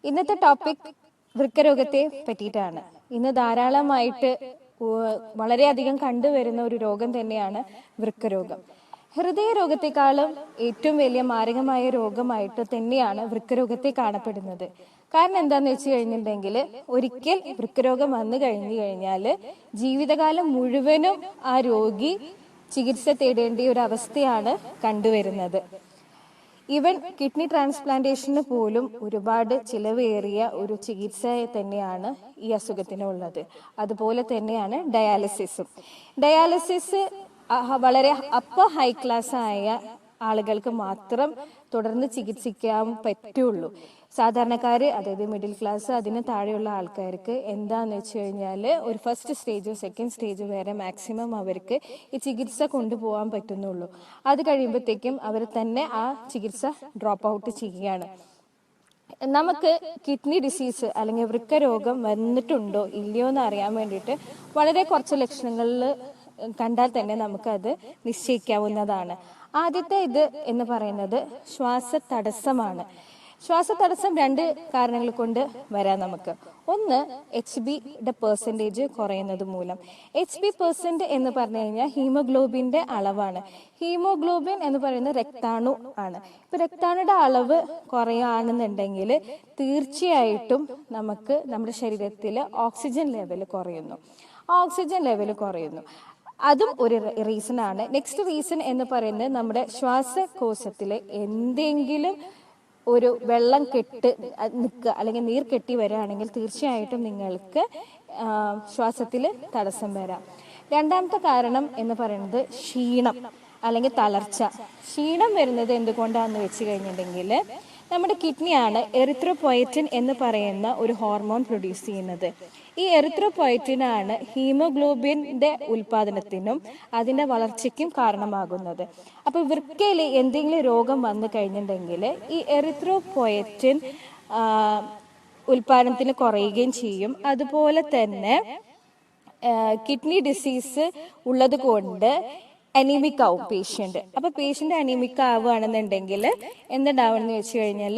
ഇന്നത്തെ ടോപ്പിക് വൃക്കരോഗത്തെ പറ്റിയിട്ടാണ്. ഇന്ന് ധാരാളമായിട്ട് വളരെയധികം കണ്ടുവരുന്ന ഒരു രോഗം തന്നെയാണ് വൃക്കരോഗം. ഹൃദയരോഗത്തെക്കാളും ഏറ്റവും വലിയ മാരകമായ രോഗമായിട്ട് തന്നെയാണ് വൃക്കരോഗത്തെ കാണപ്പെടുന്നത്. കാരണം എന്താന്ന് വെച്ച് കഴിഞ്ഞിട്ടുണ്ടെങ്കിൽ, ഒരിക്കൽ വൃക്കരോഗം വന്നു കഴിഞ്ഞാൽ ജീവിതകാലം മുഴുവനും ആ രോഗി ചികിത്സ തേടേണ്ട ഒരു അവസ്ഥയാണ് കണ്ടുവരുന്നത്. ഈവൻ കിഡ്നി ട്രാൻസ്പ്ലാന്റേഷന് പോലും ഒരുപാട് ചിലവേറിയ ഒരു ചികിത്സ തന്നെയാണ് ഈ അസുഖത്തിനുള്ളത്. അതുപോലെ തന്നെയാണ് ഡയാലിസിസ് വളരെ ഹൈ ക്ലാസ് ആയ ആളുകൾക്ക് മാത്രം തുടർന്ന് ചികിത്സിക്കാൻ പറ്റുള്ളൂ. സാധാരണക്കാര്, അതായത് മിഡിൽ ക്ലാസ്, അതിന് താഴെയുള്ള ആൾക്കാർക്ക് എന്താന്ന് വെച്ച് കഴിഞ്ഞാൽ ഒരു ഫസ്റ്റ് സ്റ്റേജ് സെക്കൻഡ് സ്റ്റേജ് വരെ മാക്സിമം അവർക്ക് ഈ ചികിത്സ കൊണ്ടുപോകാൻ പറ്റുന്നുള്ളൂ. അത് കഴിയുമ്പോഴത്തേക്കും അവർ തന്നെ ആ ചികിത്സ ഡ്രോപ്പ് ഔട്ട് ചെയ്യുകയാണ്. നമുക്ക് കിഡ്നി ഡിസീസ് അല്ലെങ്കിൽ വൃക്കരോഗം വന്നിട്ടുണ്ടോ ഇല്ലയോ എന്ന് അറിയാൻ വേണ്ടിയിട്ട് വളരെ കുറച്ച് ലക്ഷണങ്ങളിൽ കണ്ടാൽ തന്നെ നമുക്കത് നിശ്ചയിക്കാവുന്നതാണ്. ആദ്യത്തെ ഇത് എന്ന് പറയുന്നത് ശ്വാസതടസ്സമാണ്. ശ്വാസതടസ്സം രണ്ട് കാരണങ്ങൾ കൊണ്ട് വരാം നമുക്ക്. ഒന്ന്, Hbയുടെ പെർസെൻറ്റേജ് കുറയുന്നത് മൂലം. HbP% എന്ന് പറഞ്ഞു കഴിഞ്ഞാൽ ഹീമോഗ്ലോബിന്റെ അളവാണ്. ഹീമോഗ്ലോബിൻ എന്ന് പറയുന്നത് രക്താണു ആണ്. ഇപ്പൊ രക്താണുയുടെ അളവ് കുറയുകയാണെന്നുണ്ടെങ്കിൽ തീർച്ചയായിട്ടും നമുക്ക് നമ്മുടെ ശരീരത്തിൽ ഓക്സിജൻ ലെവൽ കുറയുന്നു. അതും ഒരു റീസൺ ആണ്. നെക്സ്റ്റ് റീസൺ എന്ന് പറയുന്നത് നമ്മുടെ ശ്വാസകോശത്തിൽ എന്തെങ്കിലും ഒരു വെള്ളം നിൽക്കുക അല്ലെങ്കിൽ നീർ കെട്ടി വരികയാണെങ്കിൽ തീർച്ചയായിട്ടും നിങ്ങൾക്ക് ശ്വാസത്തിൽ തടസ്സം വരാം. രണ്ടാമത്തെ കാരണം എന്ന് പറയുന്നത് ക്ഷീണം അല്ലെങ്കിൽ തളർച്ച. ക്ഷീണം വരുന്നത് എന്തുകൊണ്ടാന്ന് വെച്ച് കഴിഞ്ഞിട്ടുണ്ടെങ്കിൽ, നമ്മുടെ കിഡ്നിയാണ് എറിത്രോപോയറ്റിൻ എന്ന് പറയുന്ന ഒരു ഹോർമോൺ പ്രൊഡ്യൂസ് ചെയ്യുന്നത്. ഈ എറിത്രോപോയറ്റിനാണ് ഹീമോഗ്ലോബിന്റെ ഉൽപാദനത്തിനും അതിന്റെ വളർച്ചയ്ക്കും കാരണമാകുന്നത്. അപ്പൊ വൃക്കയിൽ എന്തെങ്കിലും രോഗം വന്നു കഴിഞ്ഞിട്ടുണ്ടെങ്കിൽ ഈ എറിത്രോപോയറ്റിൻ ഉൽപാദനത്തിന് കുറയുകയും ചെയ്യും. അതുപോലെ തന്നെ കിഡ്നി ഡിസീസ് ഉള്ളത് കൊണ്ട് അനീമിക് ആവും പേഷ്യന്റ്. അപ്പൊ പേഷ്യന്റ് അനീമിക് ആവുകയാണെന്നുണ്ടെങ്കിൽ എന്തുണ്ടാവുമെന്ന് വെച്ച് കഴിഞ്ഞാൽ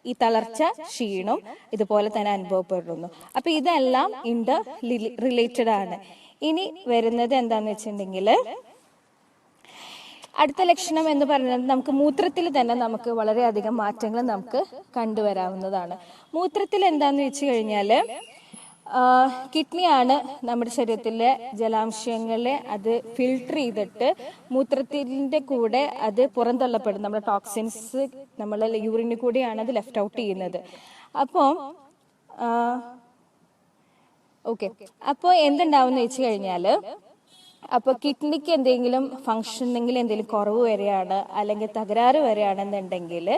ഈ തളർച്ച, ക്ഷീണം ഇതുപോലെ തന്നെ അനുഭവപ്പെടുന്നു. അപ്പൊ ഇതെല്ലാം ഇന്റർ റിലേറ്റഡ് ആണ്. ഇനി വരുന്നത് എന്താന്ന് വെച്ചിട്ടുണ്ടെങ്കിൽ, അടുത്ത ലക്ഷണം എന്ന് പറയുന്നത് നമുക്ക് മൂത്രത്തിൽ തന്നെ നമുക്ക് വളരെയധികം മാറ്റങ്ങൾ നമുക്ക് കണ്ടുവരാവുന്നതാണ്. മൂത്രത്തിൽ എന്താന്ന് വെച്ച് കഴിഞ്ഞാല്, കിഡ്നിയാണ് നമ്മുടെ ശരീരത്തിലെ ജലാംശങ്ങളെ അത് ഫിൽട്ടർ ചെയ്തിട്ട് മൂത്രത്തിന്റെ കൂടെ അത് പുറന്തള്ളപ്പെടും. നമ്മുടെ ടോക്സിൻസ് നമ്മളെ യൂറിനിൽ കൂടെയാണ് അത് ലെഫ്റ്റ് ഔട്ട് ചെയ്യുന്നത്. അപ്പോൾ എന്തുണ്ടാവും വെച്ച് കഴിഞ്ഞാല്, അപ്പൊ കിഡ്നിക്ക് എന്തെങ്കിലും ഫങ്ഷനിങ്ങിൽ എന്തെങ്കിലും കുറവ് വരികയാണ് അല്ലെങ്കിൽ തകരാറ് വരികയാണെന്നുണ്ടെങ്കിൽ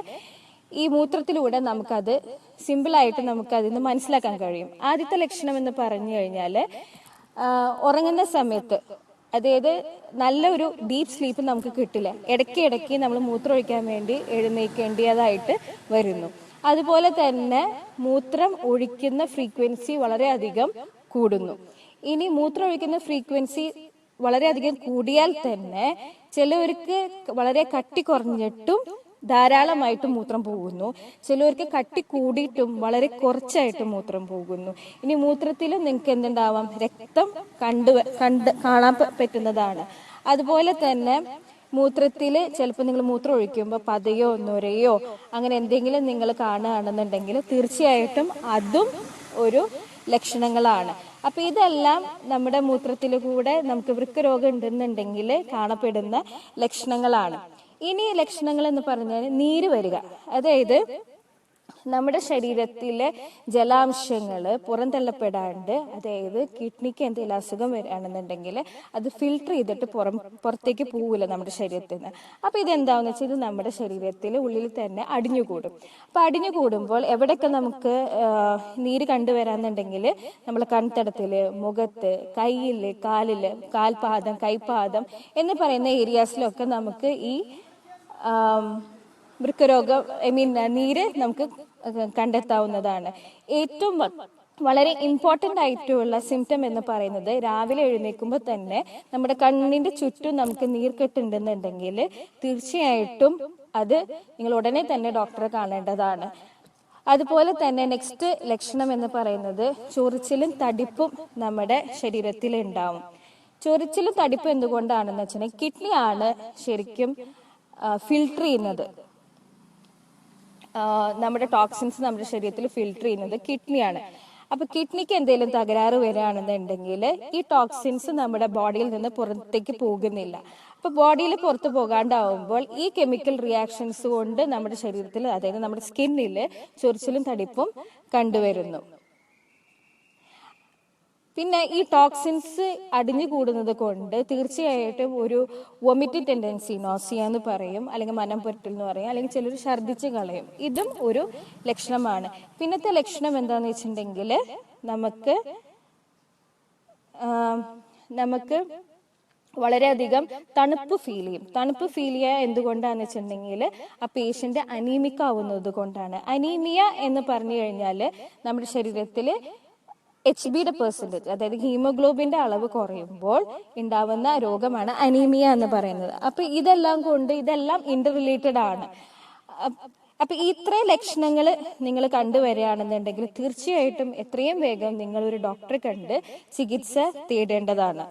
ഈ മൂത്രത്തിലൂടെ നമുക്കത് സിമ്പിളായിട്ട് നമുക്കതിന് മനസ്സിലാക്കാൻ കഴിയും. ആദ്യത്തെ ലക്ഷണം എന്ന് പറഞ്ഞു കഴിഞ്ഞാൽ, ഉറങ്ങുന്ന സമയത്ത്, അതായത് നല്ലൊരു ഡീപ്പ് സ്ലീപ്പ് നമുക്ക് കിട്ടില്ല. ഇടയ്ക്ക് നമ്മൾ മൂത്രം ഒഴിക്കാൻ വേണ്ടി എഴുന്നേൽക്കേണ്ടതായിട്ട് വരുന്നു. അതുപോലെ തന്നെ മൂത്രം ഒഴിക്കുന്ന ഫ്രീക്വൻസി വളരെയധികം കൂടുന്നു. ഇനി മൂത്രം ഒഴിക്കുന്ന ഫ്രീക്വൻസി വളരെയധികം കൂടിയാൽ തന്നെ ചിലവർക്ക് വളരെ കട്ടി കുറഞ്ഞിട്ടും ധാരാളമായിട്ട് മൂത്രം പോകുന്നു. ചിലവർക്ക് കട്ടി കൂടിയിട്ടും വളരെ കുറച്ചായിട്ട് മൂത്രം പോകുന്നു. ഇനി മൂത്രത്തിൽ നിങ്ങൾക്ക് എന്തുണ്ടാവാം, രക്തം കാണാൻ പറ്റുന്നതാണ്. അതുപോലെ തന്നെ മൂത്രത്തിൽ ചിലപ്പോൾ നിങ്ങൾ മൂത്രം ഒഴിക്കുമ്പോൾ പതയോ നുരയോ അങ്ങനെ എന്തെങ്കിലും നിങ്ങൾ കാണുകയാണെന്നുണ്ടെങ്കിൽ തീർച്ചയായിട്ടും അതും ഒരു ലക്ഷണങ്ങളാണ്. അപ്പൊ ഇതെല്ലാം നമ്മുടെ മൂത്രത്തിൽ കൂടെ നമുക്ക് വൃക്കരോഗം ഉണ്ടെന്നുണ്ടെങ്കിൽ കാണപ്പെടുന്ന ലക്ഷണങ്ങളാണ്. ഇനി ലക്ഷണങ്ങൾ എന്ന് പറഞ്ഞാൽ നീര് വരിക, അതായത് നമ്മുടെ ശരീരത്തിലെ ജലാംശങ്ങൾ പുറന്തള്ളപ്പെടാണ്ട്, അതായത് കിഡ്നിക്ക് എന്തെങ്കിലും അസുഖം വരികയാണെന്നുണ്ടെങ്കിൽ അത് ഫിൽട്ടർ ചെയ്തിട്ട് പുറത്തേക്ക് പോവില്ല നമ്മുടെ ശരീരത്തിൽ നിന്ന്. അപ്പൊ ഇതെന്താണെന്ന് വെച്ചാൽ ഇത് നമ്മുടെ ശരീരത്തിൽ ഉള്ളിൽ തന്നെ അടിഞ്ഞുകൂടും. അപ്പൊ അടിഞ്ഞുകൂടുമ്പോൾ എവിടെയൊക്കെ നമുക്ക് നീര് കണ്ടുവരാന്നുണ്ടെങ്കിൽ നമ്മളെ കൺതടത്തില്, മുഖത്ത്, കയ്യില്, കാലില്, കാൽപാദം, കൈപ്പാദം എന്ന് പറയുന്ന ഏരിയാസിലൊക്കെ നമുക്ക് ഈ വൃക്കരോഗം നീര് നമുക്ക് കണ്ടെത്താവുന്നതാണ്. ഏറ്റവും വളരെ ഇമ്പോർട്ടൻ്റ് ആയിട്ടുള്ള സിംറ്റം എന്ന് പറയുന്നത്, രാവിലെ എഴുന്നേൽക്കുമ്പോൾ തന്നെ നമ്മുടെ കണ്ണിന്റെ ചുറ്റും നമുക്ക് നീർക്കെട്ടുണ്ടെന്നുണ്ടെങ്കിൽ തീർച്ചയായിട്ടും അത് നിങ്ങൾ ഉടനെ തന്നെ ഡോക്ടറെ കാണേണ്ടതാണ്. അതുപോലെ തന്നെ നെക്സ്റ്റ് ലക്ഷണം എന്ന് പറയുന്നത് ചൊറിച്ചിലും തടിപ്പും നമ്മുടെ ശരീരത്തിൽ ഉണ്ടാവും. ചൊറിച്ചിലും തടിപ്പും എന്തുകൊണ്ടാണെന്ന് വെച്ചിട്ടുണ്ടെങ്കിൽ കിഡ്നിയാണ് ശരിക്കും ഫിൽട്ടർ ചെയ്യുന്നത്. നമ്മുടെ ടോക്സിൻസ് നമ്മുടെ ശരീരത്തിൽ ഫിൽട്ടർ ചെയ്യുന്നത് കിഡ്നിയാണ്. അപ്പൊ കിഡ്നിക്ക് എന്തെങ്കിലും തകരാറ് വരികയാണെന്നുണ്ടെങ്കിൽ ഈ ടോക്സിൻസ് നമ്മുടെ ബോഡിയിൽ നിന്ന് പുറത്തേക്ക് പോകുന്നില്ല. അപ്പൊ ബോഡിയിൽ പുറത്തു പോകാണ്ടാവുമ്പോൾ ഈ കെമിക്കൽ റിയാക്ഷൻസ് കൊണ്ട് നമ്മുടെ ശരീരത്തിൽ, അതായത് നമ്മുടെ സ്കിന്നിൽ ചൊറിച്ചിലും തടിപ്പും കണ്ടുവരുന്നു. പിന്നെ ഈ ടോക്സിൻസ് അടിഞ്ഞു കൂടുന്നത് കൊണ്ട് തീർച്ചയായിട്ടും ഒരു വൊമിറ്റിംഗ് ടെൻഡൻസി, നോസിയ എന്ന് പറയും, അല്ലെങ്കിൽ മനം പുരട്ടൽ എന്ന് പറയും, അല്ലെങ്കിൽ ചിലർ ഛർദ്ദിച്ച് കളയും. ഇതും ഒരു ലക്ഷണമാണ്. പിന്നത്തെ ലക്ഷണം എന്താന്ന് വെച്ചിട്ടുണ്ടെങ്കിൽ നമുക്ക് വളരെയധികം തണുപ്പ് ഫീൽ ചെയ്യും. തണുപ്പ് ഫീൽ ചെയ്യുക എന്തുകൊണ്ടാന്ന് വെച്ചിട്ടുണ്ടെങ്കിൽ ആ പേഷ്യന്റ് അനീമിക് ആവുന്നത് കൊണ്ടാണ്. അനീമിയ എന്ന് പറഞ്ഞു കഴിഞ്ഞാൽ നമ്മുടെ ശരീരത്തിൽ HBയുടെ പെർസെൻറ്റേജ്, അതായത് ഹീമോഗ്ലോബിന്റെ അളവ് കുറയുമ്പോൾ ഉണ്ടാവുന്ന രോഗമാണ് അനീമിയ എന്ന് പറയുന്നത്. അപ്പൊ ഇതെല്ലാം ഇന്റർ റിലേറ്റഡ് ആണ്. അപ്പൊ ഇത്രയും ലക്ഷണങ്ങൾ നിങ്ങൾ കണ്ടുവരികയാണെന്നുണ്ടെങ്കിൽ തീർച്ചയായിട്ടും എത്രയും വേഗം നിങ്ങൾ ഒരു ഡോക്ടറെ കണ്ട് ചികിത്സ തേടേണ്ടതാണ്.